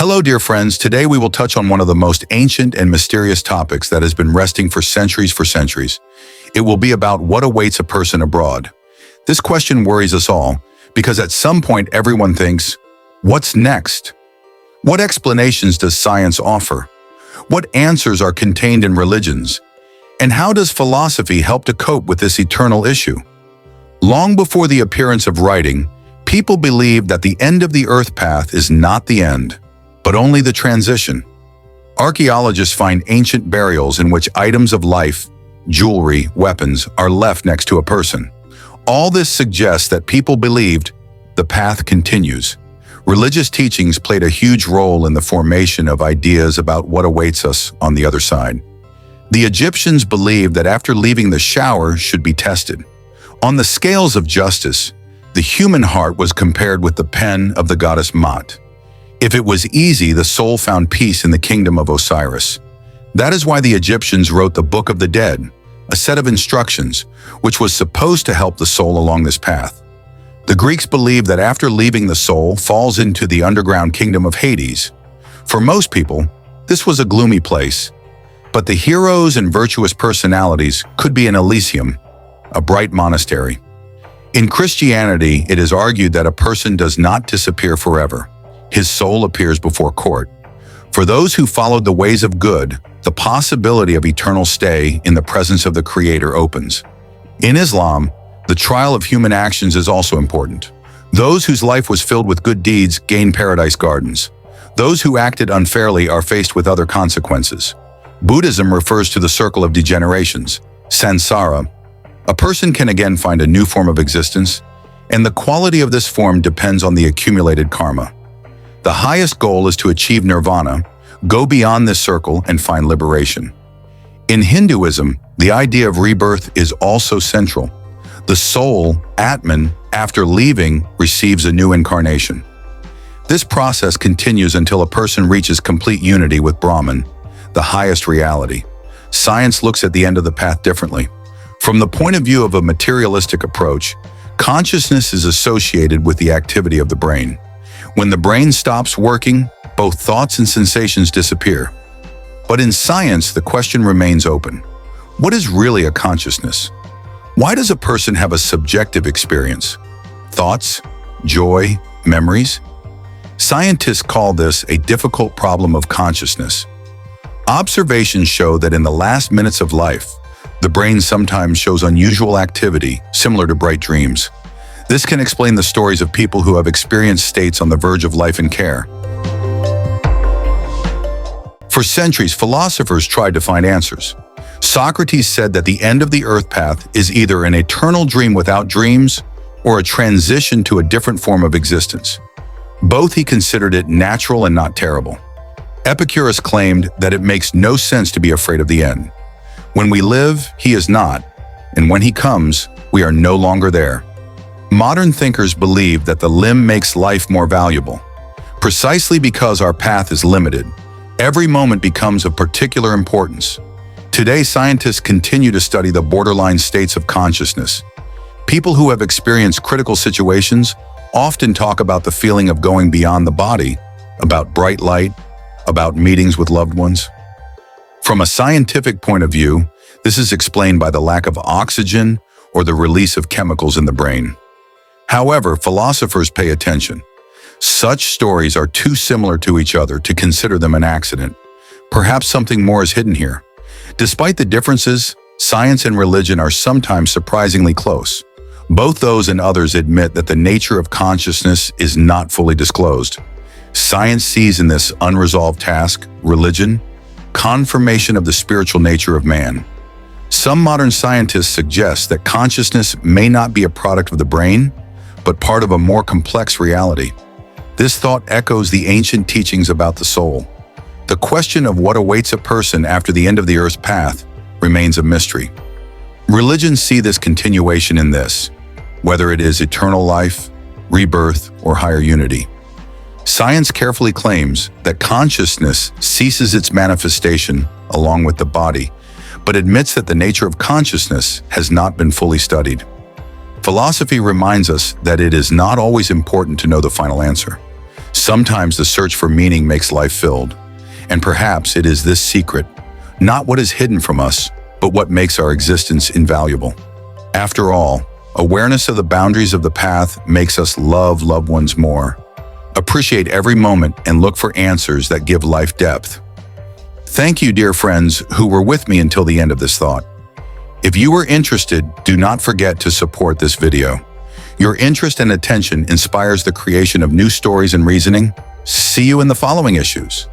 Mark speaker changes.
Speaker 1: Hello, dear friends. Today we will touch on one of the most ancient and mysterious topics that has been resting for centuries. It will be about what awaits a person abroad. This question worries us all because at some point everyone thinks, what's next? What explanations does science offer? What answers are contained in religions? And how does philosophy help to cope with this eternal issue? Long before the appearance of writing, people believed that the end of the earth path is not the end, but only the transition. Archaeologists find ancient burials in which items of life, jewelry, weapons are left next to a person. All this suggests that people believed the path continues. Religious teachings played a huge role in the formation of ideas about what awaits us on the other side. The Egyptians believed that after leaving the shower should be tested. On the scales of justice, the human heart was compared with the pen of the goddess Ma'at. If it was easy, the soul found peace in the kingdom of Osiris. That is why the Egyptians wrote the Book of the Dead, a set of instructions which was supposed to help the soul along this path. The Greeks believed that after leaving the soul falls into the underground kingdom of Hades. For most people, this was a gloomy place, but the heroes and virtuous personalities could be in Elysium, a bright monastery. In Christianity, it is argued that a person does not disappear forever. His soul appears before court. For those who followed the ways of good, the possibility of eternal stay in the presence of the Creator opens. In Islam, the trial of human actions is also important. Those whose life was filled with good deeds gain paradise gardens. Those who acted unfairly are faced with other consequences. Buddhism refers to the circle of degenerations, samsara. A person can again find a new form of existence, and the quality of this form depends on the accumulated karma. The highest goal is to achieve nirvana, go beyond this circle and find liberation. In Hinduism, the idea of rebirth is also central. The soul, Atman, after leaving, receives a new incarnation. This process continues until a person reaches complete unity with Brahman, the highest reality. Science looks at the end of the path differently. From the point of view of a materialistic approach, consciousness is associated with the activity of the brain. When the brain stops working, both thoughts and sensations disappear. But in science, the question remains open. What is really a consciousness? Why does a person have a subjective experience? Thoughts, joy, memories? Scientists call this a difficult problem of consciousness. Observations show that in the last minutes of life, the brain sometimes shows unusual activity, similar to bright dreams. This can explain the stories of people who have experienced states on the verge of life and care. For centuries, philosophers tried to find answers. Socrates said that the end of the earth path is either an eternal dream without dreams or a transition to a different form of existence. Both he considered it natural and not terrible. Epicurus claimed that it makes no sense to be afraid of the end. When we live, he is not, and when he comes, we are no longer there. Modern thinkers believe that the limb makes life more valuable. Precisely because our path is limited, every moment becomes of particular importance. Today, scientists continue to study the borderline states of consciousness. People who have experienced critical situations often talk about the feeling of going beyond the body, about bright light, about meetings with loved ones. From a scientific point of view, this is explained by the lack of oxygen or the release of chemicals in the brain. However, philosophers pay attention. Such stories are too similar to each other to consider them an accident. Perhaps something more is hidden here. Despite the differences, science and religion are sometimes surprisingly close. Both those and others admit that the nature of consciousness is not fully disclosed. Science sees in this unresolved task, religion, confirmation of the spiritual nature of man. Some modern scientists suggest that consciousness may not be a product of the brain, but part of a more complex reality. This thought echoes the ancient teachings about the soul. The question of what awaits a person after the end of the earth's path remains a mystery. Religions see this continuation in this, whether it is eternal life, rebirth, or higher unity. Science carefully claims that consciousness ceases its manifestation along with the body, but admits that the nature of consciousness has not been fully studied. Philosophy reminds us that it is not always important to know the final answer. Sometimes the search for meaning makes life filled, and perhaps it is this secret, not what is hidden from us, but what makes our existence invaluable. After all, awareness of the boundaries of the path makes us love loved ones more, appreciate every moment, and look for answers that give life depth. Thank you, dear friends, who were with me until the end of this thought. If you were interested, do not forget to support this video. Your interest and attention inspires the creation of new stories and reasoning. See you in the following issues.